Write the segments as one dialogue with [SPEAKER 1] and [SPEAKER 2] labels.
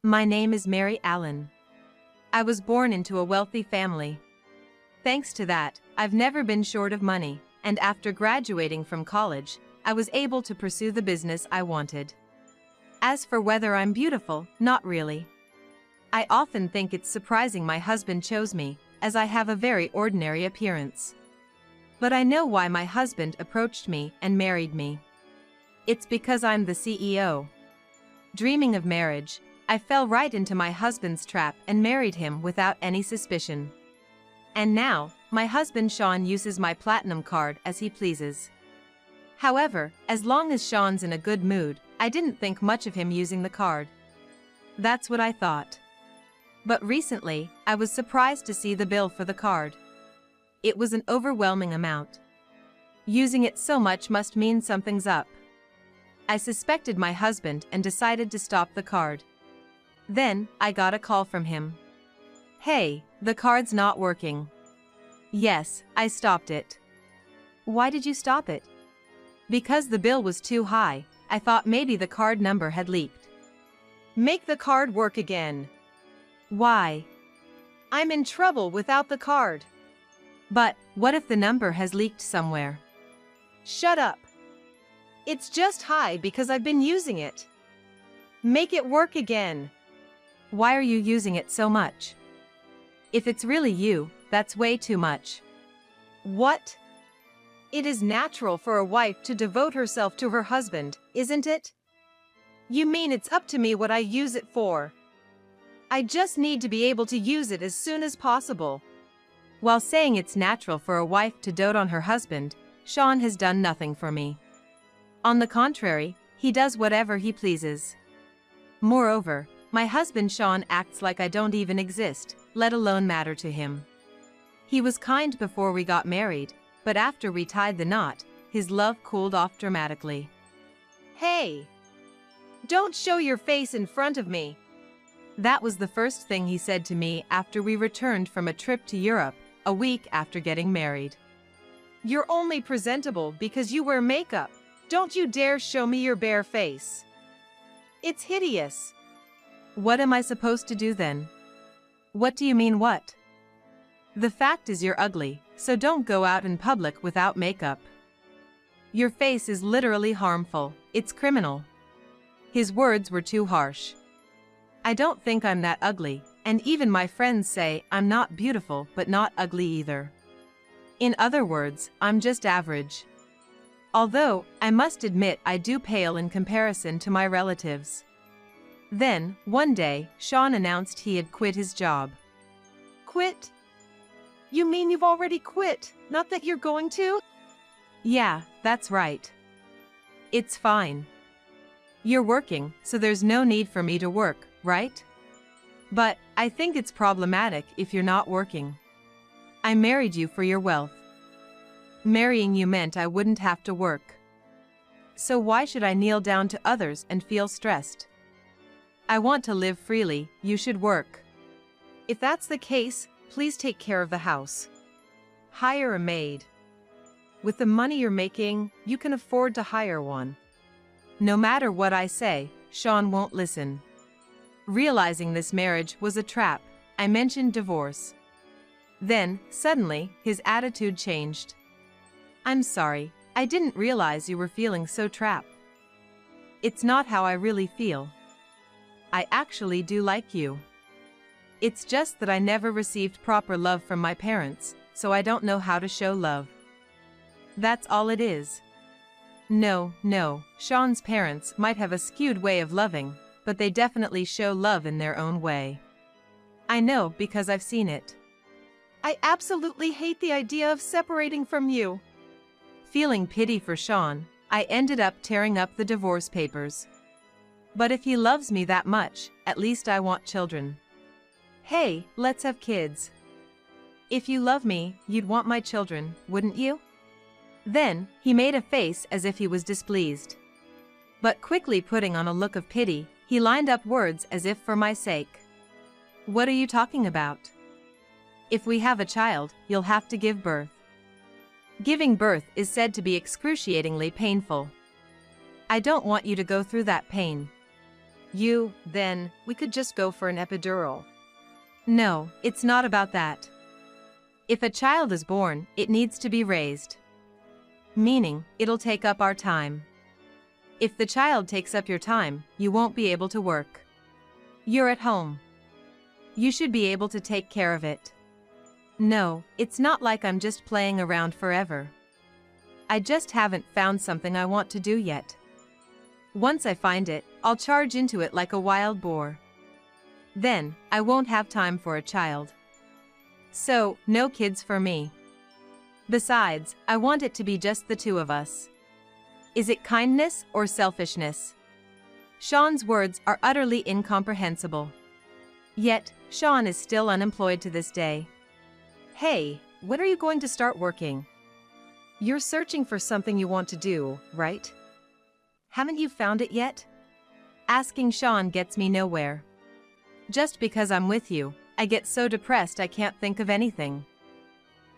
[SPEAKER 1] My name is Mary Allen. I was born into a wealthy family. Thanks to that, I've never been short of money, and after graduating from college, I was able to pursue the business I wanted. As for whether I'm beautiful, not really. I often think it's surprising my husband chose me, as I have a very ordinary appearance. But I know why my husband approached me and married me. It's because I'm the CEO. Dreaming of marriage, I fell right into my husband's trap and married him without any suspicion. And now, my husband Sean uses my platinum card as he pleases. However, as long as Sean's in a good mood, I didn't think much of him using the card. That's what I thought. But recently, I was surprised to see the bill for the card. It was an overwhelming amount. Using it so much must mean something's up. I suspected my husband and decided to stop the card. Then, I got a call from him. "Hey, the card's not working." Yes, I stopped it. Why did you stop it? Because the bill was too high. I thought maybe the card number had leaked. Make the card work again. Why? I'm in trouble without the card. But, what if the number has leaked somewhere? Shut up. It's just high because I've been using it. Make it work again. Why are you using it so much? If it's really you, that's way too much. What? It is natural for a wife to devote herself to her husband, isn't it? You mean it's up to me what I use it for? I just need to be able to use it as soon as possible. While saying it's natural for a wife to dote on her husband, Sean has done nothing for me. On the contrary, he does whatever he pleases. Moreover, my husband Sean acts like I don't even exist, let alone matter to him. He was kind before we got married, but after we tied the knot, his love cooled off dramatically. Hey! Don't show your face in front of me! That was the first thing he said to me after we returned from a trip to Europe, a week after getting married. You're only presentable because you wear makeup. Don't you dare show me your bare face. It's hideous. What am I supposed to do then? What do you mean what? The fact is you're ugly, so don't go out in public without makeup. Your face is literally harmful, it's criminal. His words were too harsh. I don't think I'm that ugly, and even my friends say I'm not beautiful but not ugly either. In other words, I'm just average. Although, I must admit I do pale in comparison to my relatives. Then, one day, Sean announced he had quit his job. Quit? You mean you've already quit, not that you're going to? Yeah, that's right. It's fine. You're working, so there's no need for me to work, right? But, I think it's problematic if you're not working. I married you for your wealth. Marrying you meant I wouldn't have to work. So why should I kneel down to others and feel stressed? I want to live freely, you should work. If that's the case, please take care of the house. Hire a maid. With the money you're making, you can afford to hire one. No matter what I say, Sean won't listen. Realizing this marriage was a trap, I mentioned divorce. Then, suddenly, his attitude changed. I'm sorry, I didn't realize you were feeling so trapped. It's not how I really feel. I actually do like you. It's just that I never received proper love from my parents, so I don't know how to show love. That's all it is. No, Sean's parents might have a skewed way of loving, but they definitely show love in their own way. I know because I've seen it. I absolutely hate the idea of separating from you. Feeling pity for Sean, I ended up tearing up the divorce papers. But if he loves me that much, at least I want children. Hey, let's have kids. If you love me, you'd want my children, wouldn't you? Then, he made a face as if he was displeased. But quickly putting on a look of pity, he lined up words as if for my sake. What are you talking about? If we have a child, you'll have to give birth. Giving birth is said to be excruciatingly painful. I don't want you to go through that pain. Then, we could just go for an epidural. No, it's not about that. If a child is born, it needs to be raised. Meaning, it'll take up our time. If the child takes up your time, you won't be able to work. You're at home. You should be able to take care of it. No, it's not like I'm just playing around forever. I just haven't found something I want to do yet. Once I find it, I'll charge into it like a wild boar. Then, I won't have time for a child. So, no kids for me. Besides, I want it to be just the two of us. Is it kindness or selfishness? Sean's words are utterly incomprehensible. Yet, Sean is still unemployed to this day. Hey, when are you going to start working? You're searching for something you want to do, right? Haven't you found it yet? Asking Sean gets me nowhere. Just because I'm with you, I get so depressed I can't think of anything.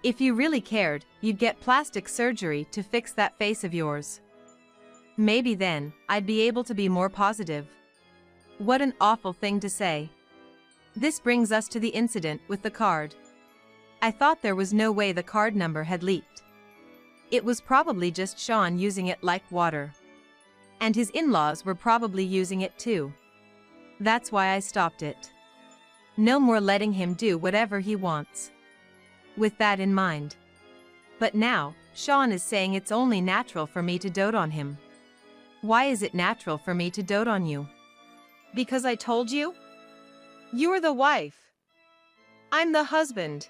[SPEAKER 1] If you really cared, you'd get plastic surgery to fix that face of yours. Maybe then, I'd be able to be more positive. What an awful thing to say. This brings us to the incident with the card. I thought there was no way the card number had leaked. It was probably just Sean using it like water. And his in-laws were probably using it too. That's why I stopped it. No more letting him do whatever he wants. With that in mind. But now, Sean is saying it's only natural for me to dote on him. Why is it natural for me to dote on you? Because I told you? You're the wife. I'm the husband.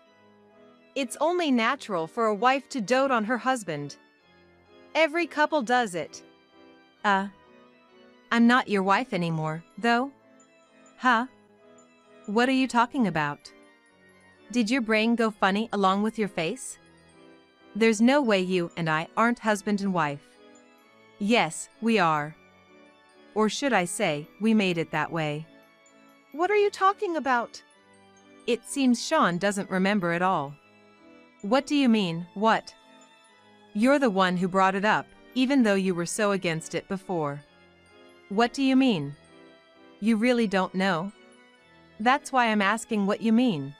[SPEAKER 1] It's only natural for a wife to dote on her husband. Every couple does it. I'm not your wife anymore, though. Huh? What are you talking about? Did your brain go funny along with your face? There's no way you and I aren't husband and wife. Yes, we are. Or should I say, we made it that way. What are you talking about? It seems Sean doesn't remember at all. What do you mean, what? You're the one who brought it up, even though you were so against it before. What do you mean? You really don't know? That's why I'm asking what you mean.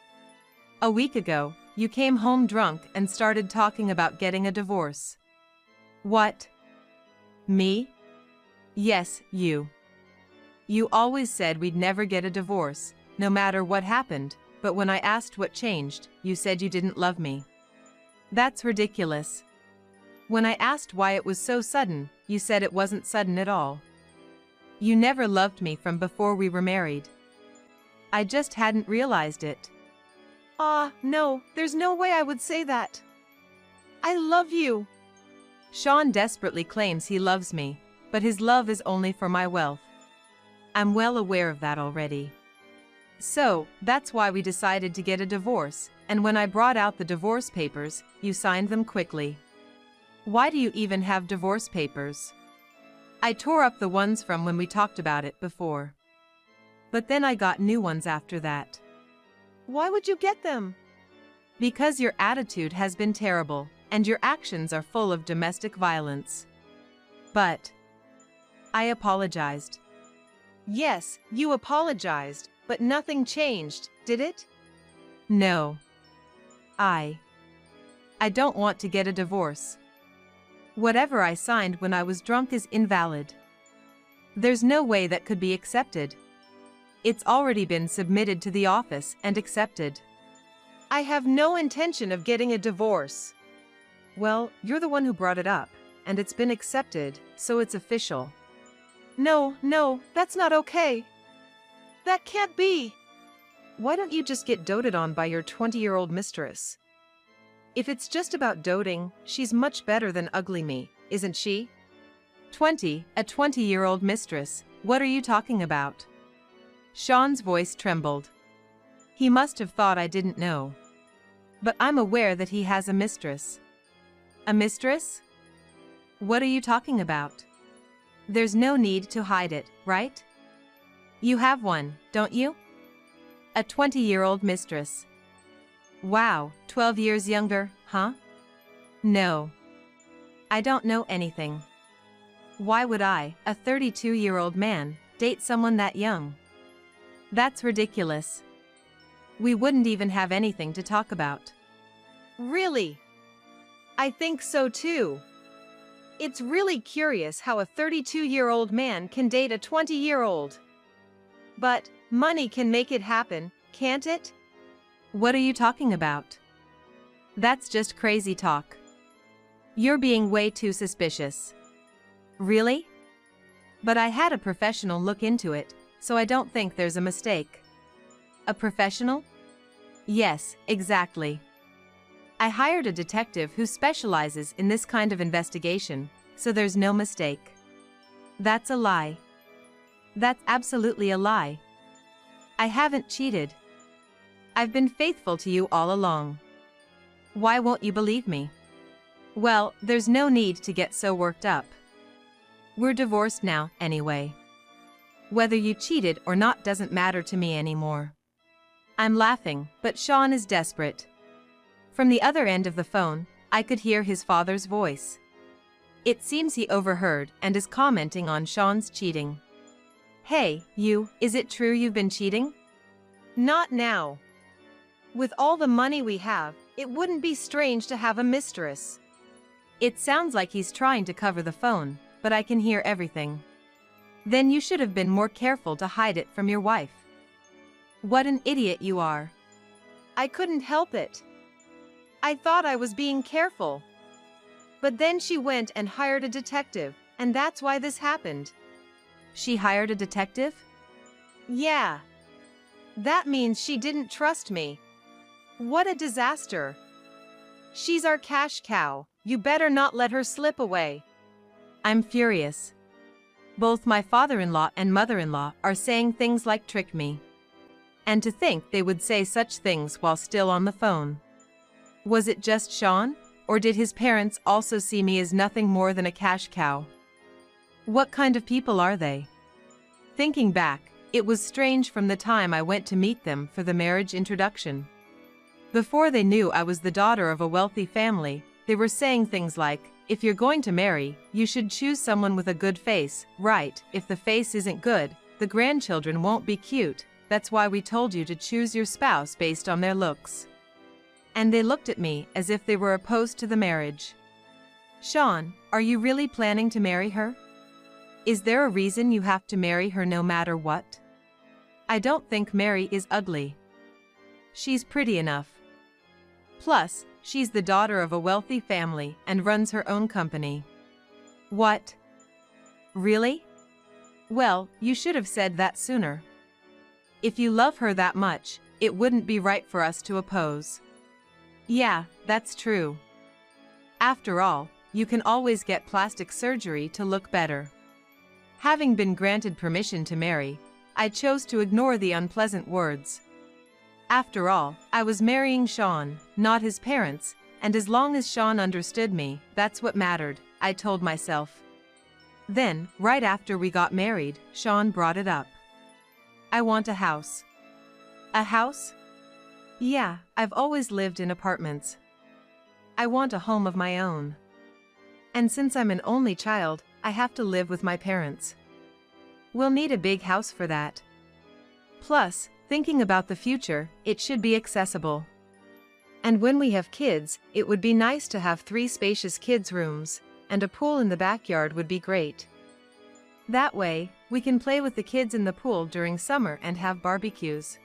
[SPEAKER 1] A week ago, you came home drunk and started talking about getting a divorce. What? Me? Yes, you. You always said we'd never get a divorce, no matter what happened, but when I asked what changed, you said you didn't love me. That's ridiculous. When I asked why it was so sudden, you said it wasn't sudden at all. You never loved me from before we were married. I just hadn't realized it. No, there's no way I would say that. I love you. Sean desperately claims he loves me, but his love is only for my wealth. I'm well aware of that already. So, that's why we decided to get a divorce, and when I brought out the divorce papers, you signed them quickly. Why do you even have divorce papers? I tore up the ones from when we talked about it before. But then I got new ones after that. Why would you get them? Because your attitude has been terrible, and your actions are full of domestic violence. But I apologized. Yes, you apologized, but nothing changed, did it? No. I don't want to get a divorce. Whatever I signed when I was drunk is invalid. There's no way that could be accepted. It's already been submitted to the office and accepted. I have no intention of getting a divorce. Well, you're the one who brought it up, and it's been accepted, so it's official. No, that's not okay. That can't be. Why don't you just get doted on by your 20-year-old mistress? If it's just about doting, she's much better than ugly me, isn't she? A 20-year-old mistress, what are you talking about? Sean's voice trembled. He must have thought I didn't know. But I'm aware that he has a mistress. A mistress? What are you talking about? There's no need to hide it, right? You have one, don't you? A 20-year-old mistress. Wow, 12 years younger, huh? No. I don't know anything. Why would I, a 32-year-old man, date someone that young? That's ridiculous. We wouldn't even have anything to talk about.
[SPEAKER 2] Really? I think so too. It's really curious how a 32-year-old man can date a 20-year-old. But money can make it happen, can't it?
[SPEAKER 1] What are you talking about? That's just crazy talk. You're being way too suspicious. Really? But I had a professional look into it, so I don't think there's a mistake. A professional? Yes, exactly. I hired a detective who specializes in this kind of investigation, so there's no mistake. That's a lie. That's absolutely a lie. I haven't cheated. I've been faithful to you all along. Why won't you believe me? Well, there's no need to get so worked up. We're divorced now, anyway. Whether you cheated or not doesn't matter to me anymore. I'm laughing, but Sean is desperate. From the other end of the phone, I could hear his father's voice. It seems he overheard and is commenting on Sean's cheating. Hey, you, is it true you've been cheating?
[SPEAKER 2] Not now. With all the money we have, it wouldn't be strange to have a mistress.
[SPEAKER 1] It sounds like he's trying to cover the phone, but I can hear everything. Then you should have been more careful to hide it from your wife. What an idiot you are.
[SPEAKER 2] I couldn't help it. I thought I was being careful. But then she went and hired a detective, and that's why this happened.
[SPEAKER 1] She hired a detective?
[SPEAKER 2] Yeah. That means she didn't trust me. What a disaster. She's our cash cow. You better not let her slip away.
[SPEAKER 1] I'm furious. Both my father-in-law and mother-in-law are saying things like trick me. And to think they would say such things while still on the phone. Was it just Sean, or did his parents also see me as nothing more than a cash cow? What kind of people are they? Thinking back, it was strange from the time I went to meet them for the marriage introduction. Before they knew I was the daughter of a wealthy family, they were saying things like, if you're going to marry, you should choose someone with a good face, right? If the face isn't good, the grandchildren won't be cute. That's why we told you to choose your spouse based on their looks. And they looked at me as if they were opposed to the marriage. Sean, are you really planning to marry her? Is there a reason you have to marry her no matter what? I don't think Mary is ugly. She's pretty enough. Plus, she's the daughter of a wealthy family and runs her own company. What? Really? Well, you should have said that sooner. If you love her that much, it wouldn't be right for us to oppose. Yeah, that's true. After all, you can always get plastic surgery to look better. Having been granted permission to marry, I chose to ignore the unpleasant words. After all, I was marrying Sean, not his parents, and as long as Sean understood me, that's what mattered, I told myself. Then, right after we got married, Sean brought it up. I want a house. A house? Yeah, I've always lived in apartments. I want a home of my own. And since I'm an only child, I have to live with my parents. We'll need a big house for that. Plus, thinking about the future, it should be accessible. And when we have kids, it would be nice to have 3 spacious kids' rooms, and a pool in the backyard would be great. That way, we can play with the kids in the pool during summer and have barbecues.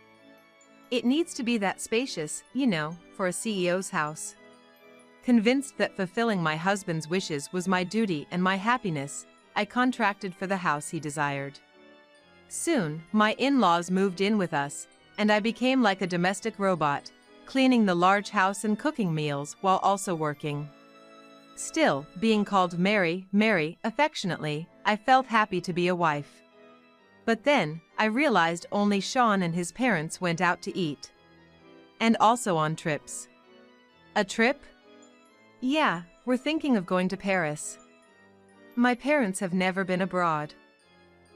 [SPEAKER 1] It needs to be that spacious, you know, for a CEO's house. Convinced that fulfilling my husband's wishes was my duty and my happiness, I contracted for the house he desired. Soon, my in-laws moved in with us, and I became like a domestic robot, cleaning the large house and cooking meals while also working. Still, being called Mary, Mary, affectionately, I felt happy to be a wife. But then, I realized only Sean and his parents went out to eat. And also on trips. A trip? Yeah, we're thinking of going to Paris. My parents have never been abroad.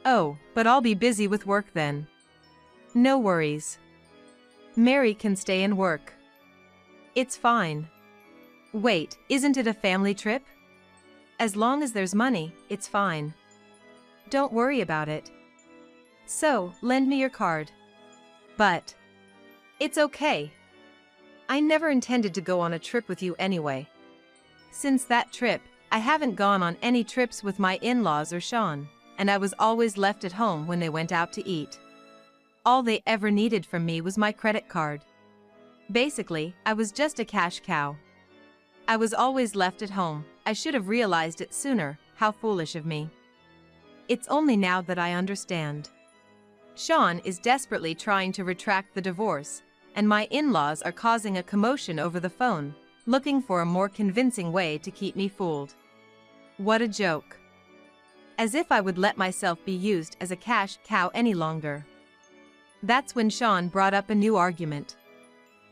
[SPEAKER 1] Oh, but I'll be busy with work then. No worries. Mary can stay and work. It's fine. Wait, isn't it a family trip? As long as there's money, it's fine. Don't worry about it. So, lend me your card. But
[SPEAKER 2] it's okay. I never intended to go on a trip with you anyway.
[SPEAKER 1] Since that trip, I haven't gone on any trips with my in-laws or Sean, and I was always left at home when they went out to eat. All they ever needed from me was my credit card. Basically, I was just a cash cow. I was always left at home. I should have realized it sooner. How foolish of me. It's only now that I understand. Sean is desperately trying to retract the divorce, and my in-laws are causing a commotion over the phone, looking for a more convincing way to keep me fooled. What a joke. As if I would let myself be used as a cash cow any longer. That's when Sean brought up a new argument.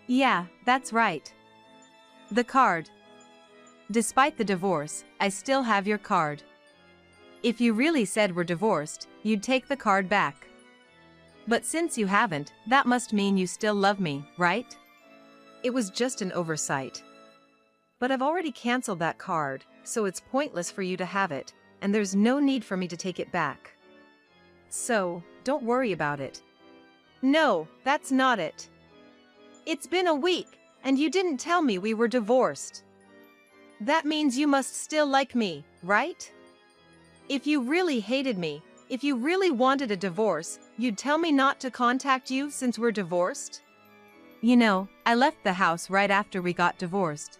[SPEAKER 1] Yeah, that's right. The card. Despite the divorce, I still have your card. If you really said we're divorced, you'd take the card back. But since you haven't, that must mean you still love me, right?
[SPEAKER 2] It was just an oversight. But I've already canceled that card, so it's pointless for you to have it, and there's no need for me to take it back. So, don't worry about it. No, that's not it. It's been a week, and you didn't tell me we were divorced. That means you must still like me, right? If you really hated me, if you really wanted a divorce, you'd tell me not to contact you since we're divorced?
[SPEAKER 1] You know, I left the house right after we got divorced.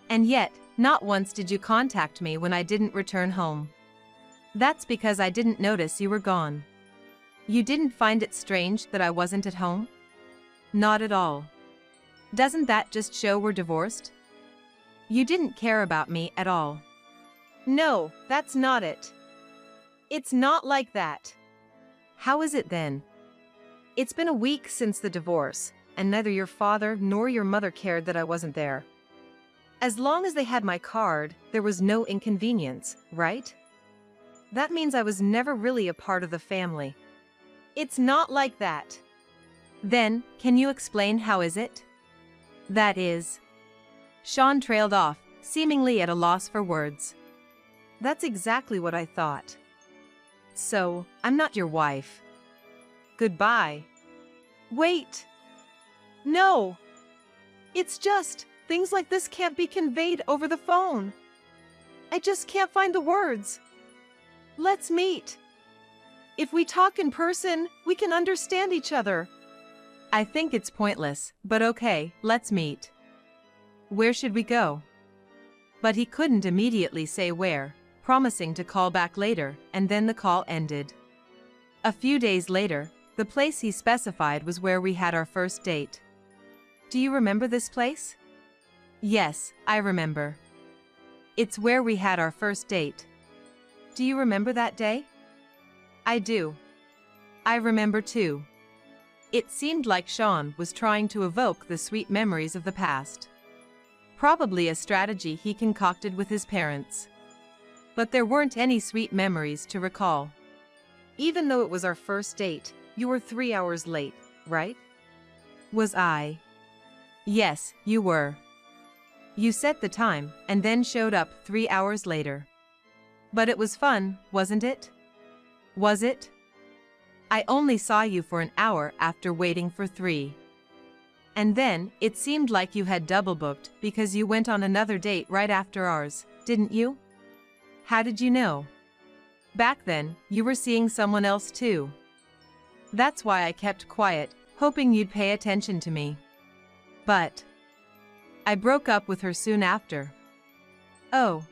[SPEAKER 1] And yet, not once did you contact me when I didn't return home. That's because I didn't notice you were gone. You didn't find it strange that I wasn't at home? Not at all. Doesn't that just show we're divorced? You didn't care about me at all.
[SPEAKER 2] No, that's not it. It's not like that.
[SPEAKER 1] How is it then?
[SPEAKER 2] It's been a week since the divorce, and neither your father nor your mother cared that I wasn't there. As long as they had my card, there was no inconvenience, right? That means I was never really a part of the family. It's not like that.
[SPEAKER 1] Then, can you explain how is it? That is. Sean trailed off, seemingly at a loss for words.
[SPEAKER 2] That's exactly what I thought. So, I'm not your wife. Goodbye. Wait. No. It's just, things like this can't be conveyed over the phone. I just can't find the words. Let's meet. If we talk in person, we can understand each other.
[SPEAKER 1] I think it's pointless, but okay, let's meet. Where should we go? But he couldn't immediately say where, promising to call back later, and then the call ended. A few days later, the place he specified was where we had our first date. Do you remember this place? Yes, I remember. It's where we had our first date. Do you remember that day? I do. I remember too. It seemed like Sean was trying to evoke the sweet memories of the past. Probably a strategy he concocted with his parents. But there weren't any sweet memories to recall.
[SPEAKER 2] Even though it was our first date, you were 3 hours late, right?
[SPEAKER 1] Was I? Yes, you were. You set the time, and then showed up 3 hours later. But it was fun, wasn't it? Was it? I only saw you for an hour after waiting for 3. And then, it seemed like you had double booked because you went on another date right after ours, didn't you? How did you know? Back then, you were seeing someone else too. That's why I kept quiet, hoping you'd pay attention to me. But I broke up with her soon after. Oh.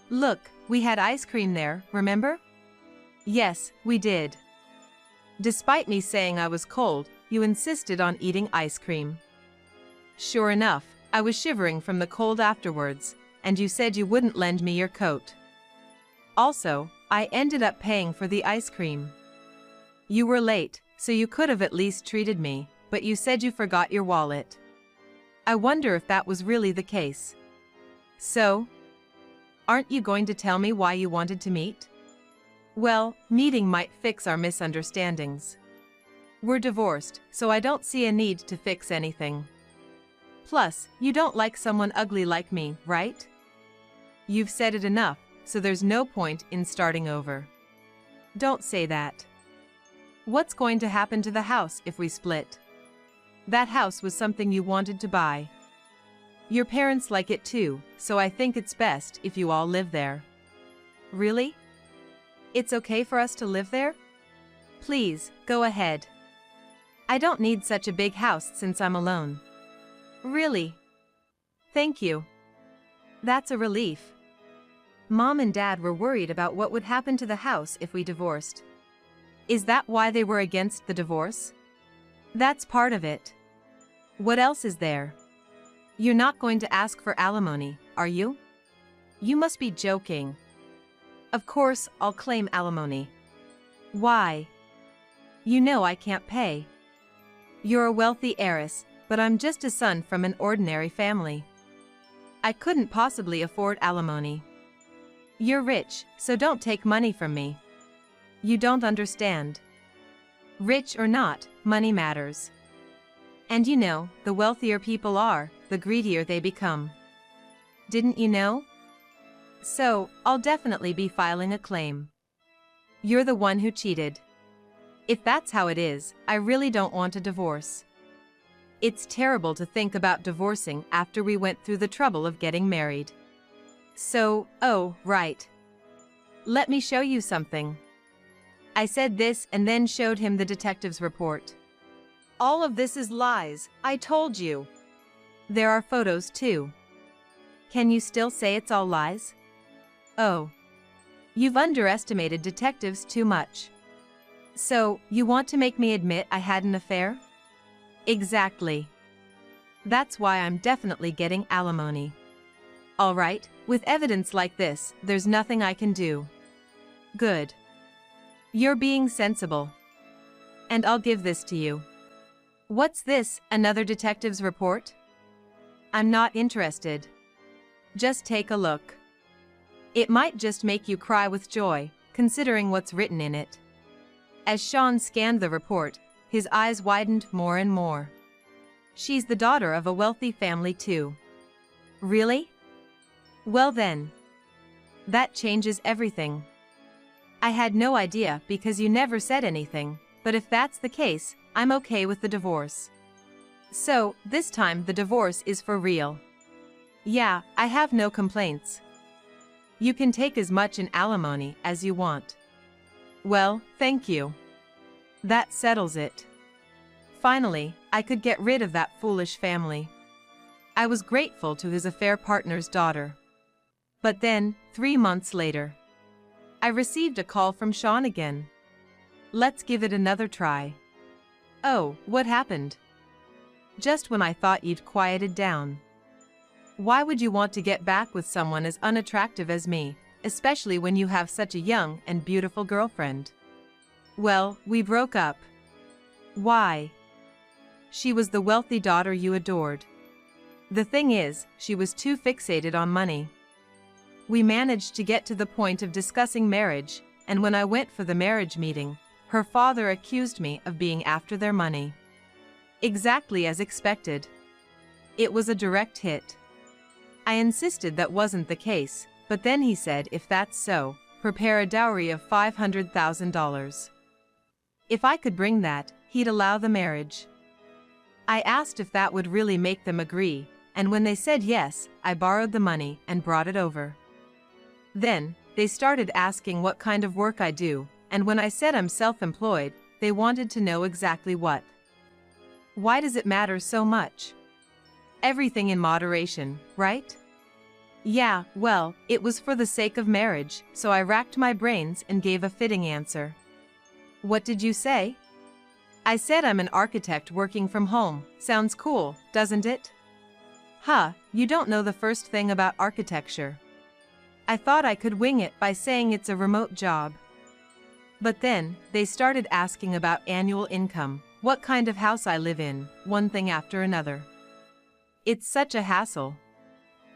[SPEAKER 1] Look, we had ice cream there, remember? Yes, we did. Despite me saying I was cold, you insisted on eating ice cream. Sure enough, I was shivering from the cold afterwards, and you said you wouldn't lend me your coat. Also, I ended up paying for the ice cream. You were late, so you could have at least treated me, but you said you forgot your wallet. I wonder if that was really the case. So, aren't you going to tell me why you wanted to meet? Well, meeting might fix our misunderstandings. We're divorced, so I don't see a need to fix anything. Plus, you don't like someone ugly like me, right? You've said it enough, so there's no point in starting over. Don't say that. What's going to happen to the house if we split? That house was something you wanted to buy. Your parents like it too, so I think it's best if you all live there. Really? It's okay for us to live there? Please, go ahead. I don't need such a big house since I'm alone. Really? Thank you. That's a relief. Mom and Dad were worried about what would happen to the house if we divorced. Is that why they were against the divorce? That's part of it. What else is there? You're not going to ask for alimony, are you? You must be joking. Of course, I'll claim alimony. Why? You know I can't pay. You're a wealthy heiress, but I'm just a son from an ordinary family. I couldn't possibly afford alimony. You're rich, so don't take money from me. You don't understand. Rich or not, money matters. And you know, the wealthier people are, the greedier they become. Didn't you know? So, I'll definitely be filing a claim. You're the one who cheated. If that's how it is, I really don't want a divorce. It's terrible to think about divorcing after we went through the trouble of getting married. So, oh, right. Let me show you something. I said this and then showed him the detective's report.
[SPEAKER 2] All of this is lies, I told you.
[SPEAKER 1] There are photos too. Can you still say it's all lies? Oh. You've underestimated detectives too much. So, you want to make me admit I had an affair? Exactly. That's why I'm definitely getting alimony. All right, with evidence like this, there's nothing I can do. Good. You're being sensible. And I'll give this to you. What's this, another detective's report? I'm not interested. Just take a look. It might just make you cry with joy, considering what's written in it. As Sean scanned the report, his eyes widened more and more. She's the daughter of a wealthy family too. Really? Well then. That changes everything. I had no idea because you never said anything, but if that's the case, I'm okay with the divorce. So, this time the divorce is for real. Yeah, I have no complaints. You can take as much in alimony as you want. Well, thank you. That settles it. Finally, I could get rid of that foolish family. I was grateful to his affair partner's daughter. But then, 3 months later, I received a call from Sean again. Let's give it another try. Oh, what happened? Just when I thought you'd quieted down. Why would you want to get back with someone as unattractive as me, especially when you have such a young and beautiful girlfriend? Well, we broke up. Why? She was the wealthy daughter you adored. The thing is, she was too fixated on money. We managed to get to the point of discussing marriage, and when I went for the marriage meeting, her father accused me of being after their money. Exactly as expected. It was a direct hit. I insisted that wasn't the case, but then he said if that's so, prepare a dowry of $500,000. If I could bring that, he'd allow the marriage. I asked if that would really make them agree, and when they said yes, I borrowed the money and brought it over. Then, they started asking what kind of work I do, and when I said I'm self-employed, they wanted to know exactly what. Why does it matter so much? Everything in moderation, right? Yeah, well, it was for the sake of marriage, so I racked my brains and gave a fitting answer. What did you say? I said I'm an architect working from home. Sounds cool, doesn't it? Huh, you don't know the first thing about architecture. I thought I could wing it by saying it's a remote job. But then, they started asking about annual income, what kind of house I live in, one thing after another. It's such a hassle.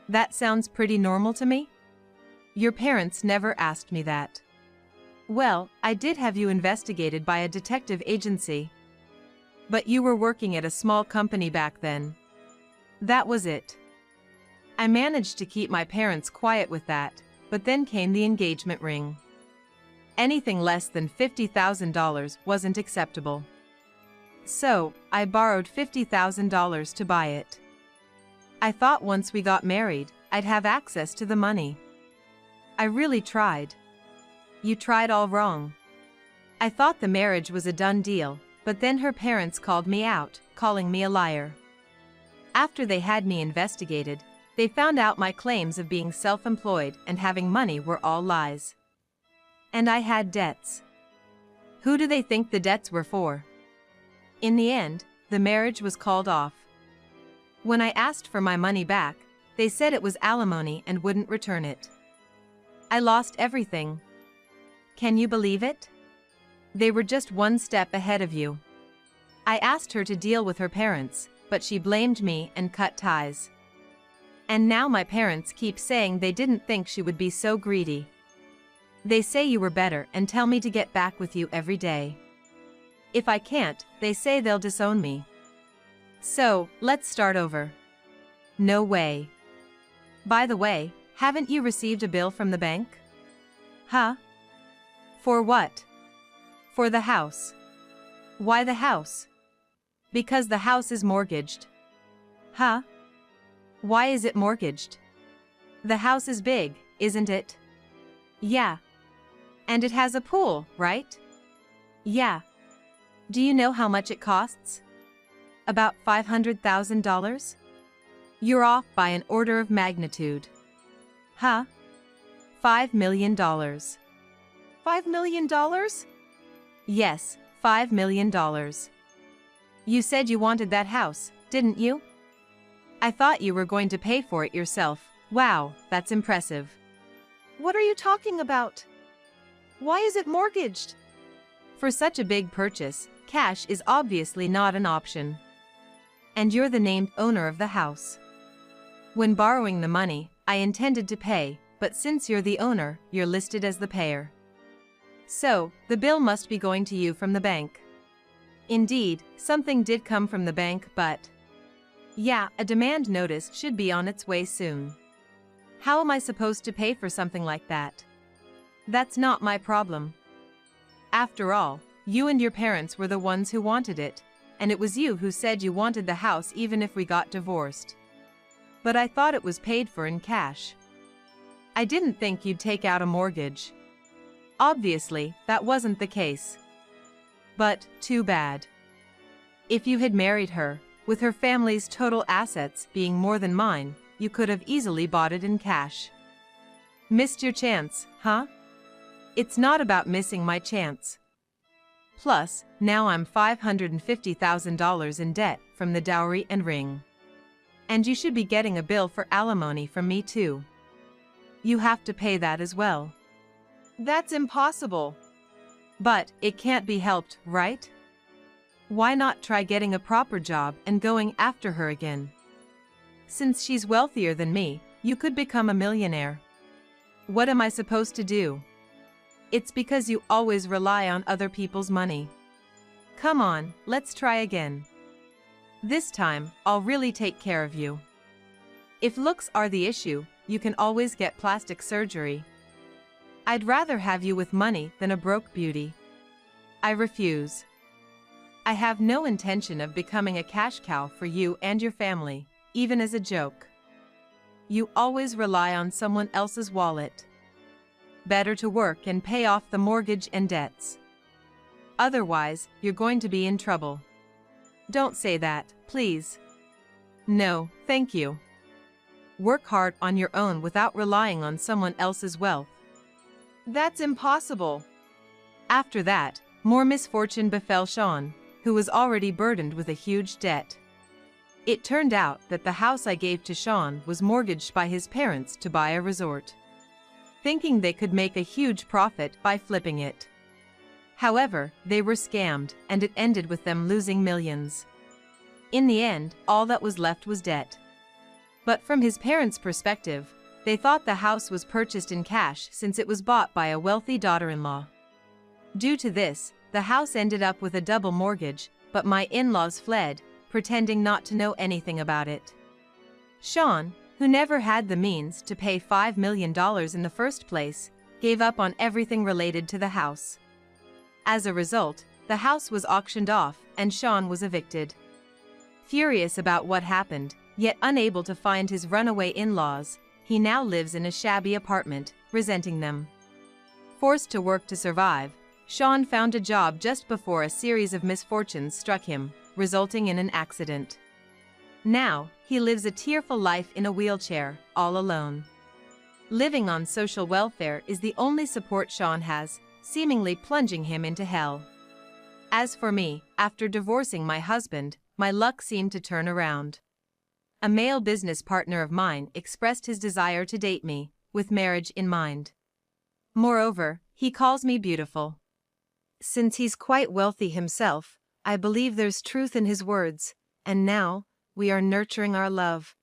[SPEAKER 1] That sounds pretty normal to me? Your parents never asked me that. Well, I did have you investigated by a detective agency. But you were working at a small company back then. That was it. I managed to keep my parents quiet with that, but then came the engagement ring. Anything less than $50,000 wasn't acceptable. So, I borrowed $50,000 to buy it. I thought once we got married, I'd have access to the money. I really tried. You tried all wrong. I thought the marriage was a done deal, but then her parents called me out, calling me a liar. After they had me investigated, they found out my claims of being self-employed and having money were all lies. And I had debts. Who do they think the debts were for? In the end, the marriage was called off. When I asked for my money back, they said it was alimony and wouldn't return it. I lost everything. Can you believe it? They were just one step ahead of you. I asked her to deal with her parents, but she blamed me and cut ties. And now my parents keep saying they didn't think she would be so greedy. They say you were better and tell me to get back with you every day. If I can't, they say they'll disown me. So, let's start over. No way. By the way, haven't you received a bill from the bank? Huh? For what? For the house. Why the house? Because the house is mortgaged. Huh? Why is it mortgaged? The house is big, isn't it? Yeah. And it has a pool, right? Yeah. Do you know how much it costs? About $500,000? You're off by an order of magnitude. Huh? $5 million. $5
[SPEAKER 2] million?
[SPEAKER 1] Yes, $5 million. You said you wanted that house, didn't you? I thought you were going to pay for it yourself. Wow, that's impressive.
[SPEAKER 2] What are you talking about? Why is it mortgaged?
[SPEAKER 1] For such a big purchase, cash is obviously not an option. And you're the named owner of the house. When borrowing the money, I intended to pay, but since you're the owner, you're listed as the payer. So, the bill must be going to you from the bank. Indeed, something did come from the bank, but... yeah, a demand notice should be on its way soon. How am I supposed to pay for something like that? That's not my problem. After all, you and your parents were the ones who wanted it, and it was you who said you wanted the house even if we got divorced. But I thought it was paid for in cash. I didn't think you'd take out a mortgage. Obviously, that wasn't the case. But, too bad. If you had married her, with her family's total assets being more than mine, you could have easily bought it in cash. Missed your chance, huh? It's not about missing my chance. Plus, now I'm $550,000 in debt from the dowry and ring. And you should be getting a bill for alimony from me too. You have to pay that as well.
[SPEAKER 2] That's impossible.
[SPEAKER 1] But it can't be helped, right? Why not try getting a proper job and going after her again? Since she's wealthier than me, you could become a millionaire. What am I supposed to do? It's because you always rely on other people's money. Come on, let's try again. This time, I'll really take care of you. If looks are the issue, you can always get plastic surgery. I'd rather have you with money than a broke beauty. I refuse. I have no intention of becoming a cash cow for you and your family, even as a joke. You always rely on someone else's wallet. Better to work and pay off the mortgage and debts. Otherwise, you're going to be in trouble. Don't say that, please. No, thank you. Work hard on your own without relying on someone else's wealth.
[SPEAKER 2] That's impossible.
[SPEAKER 1] After that, more misfortune befell Sean, who was already burdened with a huge debt. It turned out that the house I gave to Sean was mortgaged by his parents to buy a resort, thinking they could make a huge profit by flipping it. However, they were scammed, and it ended with them losing millions. In the end, all that was left was debt. But from his parents' perspective, they thought the house was purchased in cash since it was bought by a wealthy daughter-in-law. Due to this, the house ended up with a double mortgage, but my in-laws fled, pretending not to know anything about it. Sean, who never had the means to pay $5 million in the first place, gave up on everything related to the house. As a result, the house was auctioned off and Sean was evicted. Furious about what happened, yet unable to find his runaway in-laws, he now lives in a shabby apartment, resenting them. Forced to work to survive, Sean found a job just before a series of misfortunes struck him, resulting in an accident. Now, he lives a tearful life in a wheelchair, all alone. Living on social welfare is the only support Sean has, seemingly plunging him into hell. As for me, after divorcing my husband, my luck seemed to turn around. A male business partner of mine expressed his desire to date me, with marriage in mind. Moreover, he calls me beautiful. Since he's quite wealthy himself, I believe there's truth in his words, and now, we are nurturing our love.